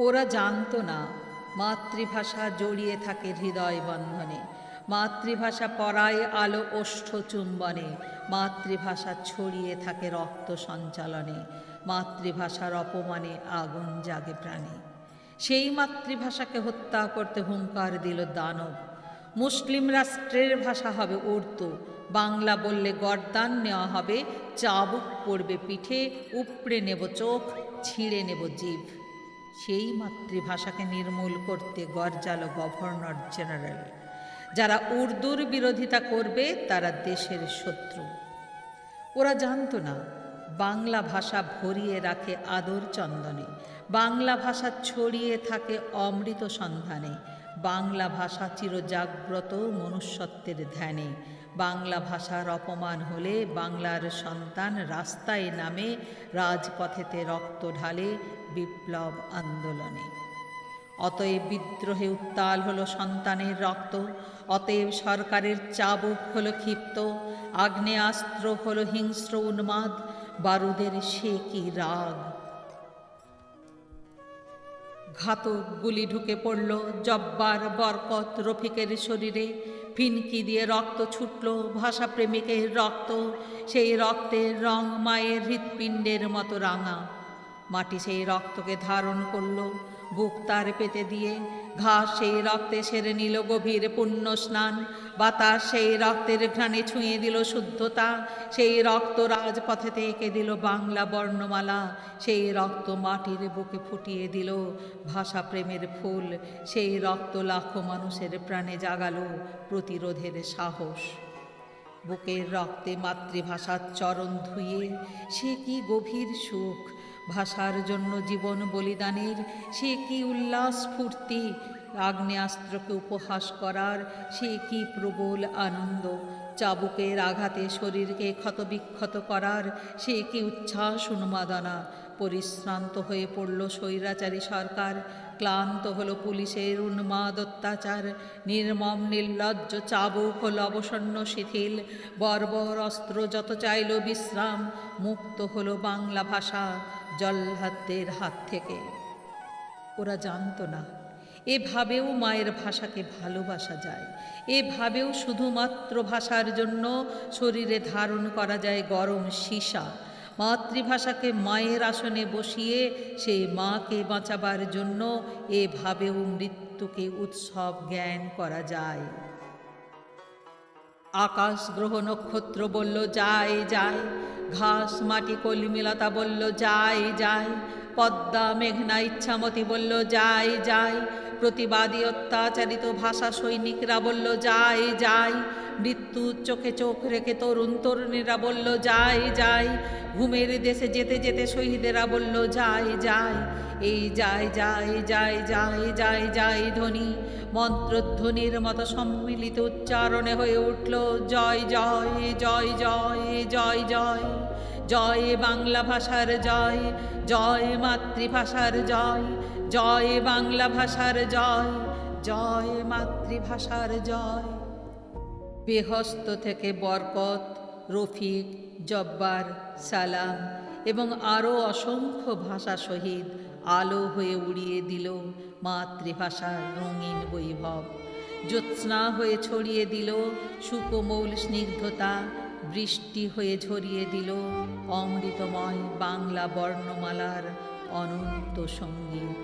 ওরা জানতো না মাতৃভাষা জড়িয়ে থাকে হৃদয় বন্ধনে, মাতৃভাষা পরায় আলো ওষ্ঠ চুম্বনে, মাতৃভাষা ছড়িয়ে থাকে রক্ত সঞ্চালনে, মাতৃভাষার অপমানে আগুন জাগে প্রাণে। সেই মাতৃভাষাকে হত্যা করতে হুঙ্কার দিল দানব। মুসলিম রাষ্ট্রের ভাষা হবে উর্দু, বাংলা বললে গর্দান নেওয়া হবে, চাবুক পড়বে পিঠে, উপড়ে নেব চোখ, ছিঁড়ে নেব জিভ। সেই মাতৃভাষাকে নির্মূল করতে গর্জালো গভর্নর জেনারেল। যারা উর্দুর বিরোধিতা করবে তারা দেশের শত্রু। ওরা জানতো না বাংলা ভাষা ভরিয়ে রাখে আদর চন্দনে, বাংলা ভাষা ছড়িয়ে থাকে অমৃত সন্ধানে, বাংলা ভাষা চিরজাগ্রত মনুষ্যত্বের ধ্যানে। বাংলা ভাষার অপমান হলে বাংলার সন্তান রাস্তায় নামে, রাজপথেতে রক্ত ঢালে বিপ্লব আন্দোলনে। অতএব বিদ্রোহে উত্তাল হলো সন্তানের রক্ত, অতএব সরকারের চাবুক হলো ক্ষিপ্ত, আগ্নেয়াস্ত্র হলো হিংস্র উন্মাদ, বারুদের সে কি রাগ। ঘাতক গুলি ঢুকে পড়ল জব্বার, বরকত, রফিকের শরীরে, ফিনকি দিয়ে রক্ত ছুটল ভাষাপ্রেমিকের রক্ত, সেই রক্তের রং মায়ের হৃৎপিণ্ডের মতো রাঙা। মাটি সেই রক্তকে ধারণ করল বুক তার পেতে দিয়ে, ঘাস সেই রক্তে সেরে নিল গভীর পুণ্য স্নান, বাতাস সেই রক্তের ঘ্রাণে ছুঁয়ে দিল শুদ্ধতা, সেই রক্ত রাজপথেতে এঁকে দিল বাংলা বর্ণমালা, সেই রক্ত মাটির বুকে ফুটিয়ে দিল ভাষা প্রেমের ফুল, সেই রক্ত লাখো মানুষের প্রাণে জাগালো প্রতিরোধের সাহস। বুকের রক্তে মাতৃভাষার চরণ ধুয়ে সে কি গভীর সুখ, ভাষার জন্য জীবন বলিদানের সে কি উল্লাস ফুর্তি, আগ্নেয়াস্ত্রকে উপহাস করার সে কি প্রবল আনন্দ, চাবুকের আঘাতে শরীরকে ক্ষতবিক্ষত করার সে কি উচ্ছ্বাস উন্মাদনা। পরিশ্রান্ত হয়ে পড়ল স্বৈরাচারী সরকার, ক্লান্ত হলো পুলিশের উন্মাদ অত্যাচার, নির্মম নির্লজ্জ চাবুক হল অবসন্ন শিথিল, বর্বর অস্ত্র যত চাইল বিশ্রাম, মুক্ত হলো বাংলা ভাষা জল্লাদদের হাত থেকে। ওরা জানতো না এভাবেও মায়ের ভাষাকে ভালোবাসা যায়, এভাবেও শুধুমাত্র ভাষার জন্য শরীরে ধারণ করা যায় গরম সীসা। মাতৃভাষাকে মায়ের আসনে বসিয়ে সেই মাকে বাঁচাবার জন্য এভাবেও মৃত্যুকে উৎসব জ্ঞান করা যায়। আকাশ গ্রহ নক্ষত্র বলল যায় যায়, ঘাস মাটি কলমিলতা বলল যায় যায়, পদ্মা মেঘনা ইচ্ছামতি বলল যায় যায়, প্রতিবাদী অত্যাচারিত ভাষা সৈনিকরা বলল যায় যায়, মৃত্যুর চোখে চোখ রেখে তরুণ তরুণীরা বলল যায় যায়, ঘুমের দেশে যেতে যেতে শহীদেরা বলল যায় যায়। এই যায় যায় যায় যায় যায় যায় ধ্বনি মন্ত্রধ্বনির মতো সম্মিলিত উচ্চারণে হয়ে উঠল জয় জয় জয় জয় জয় জয়। জয় বাংলা ভাষার জয়, জয় মাতৃভাষার জয়, জয় বাংলা ভাষার জয়, জয় মাতৃভাষার জয়। বেহস্ত থেকে বরকত, রফিক, জব্বার, সালাম এবং আরও অসংখ্য ভাষা শহীদ আলো হয়ে উড়িয়ে দিল মাতৃভাষার রঙিন বৈভব। জ্যোৎস্না হয়ে ছড়িয়ে দিল সুকোমল স্নিগ্ধতা, বৃষ্টি হয়ে ঝরিয়ে দিল অমৃতময় বাংলা বর্ণমালার অনন্ত সঙ্গীত।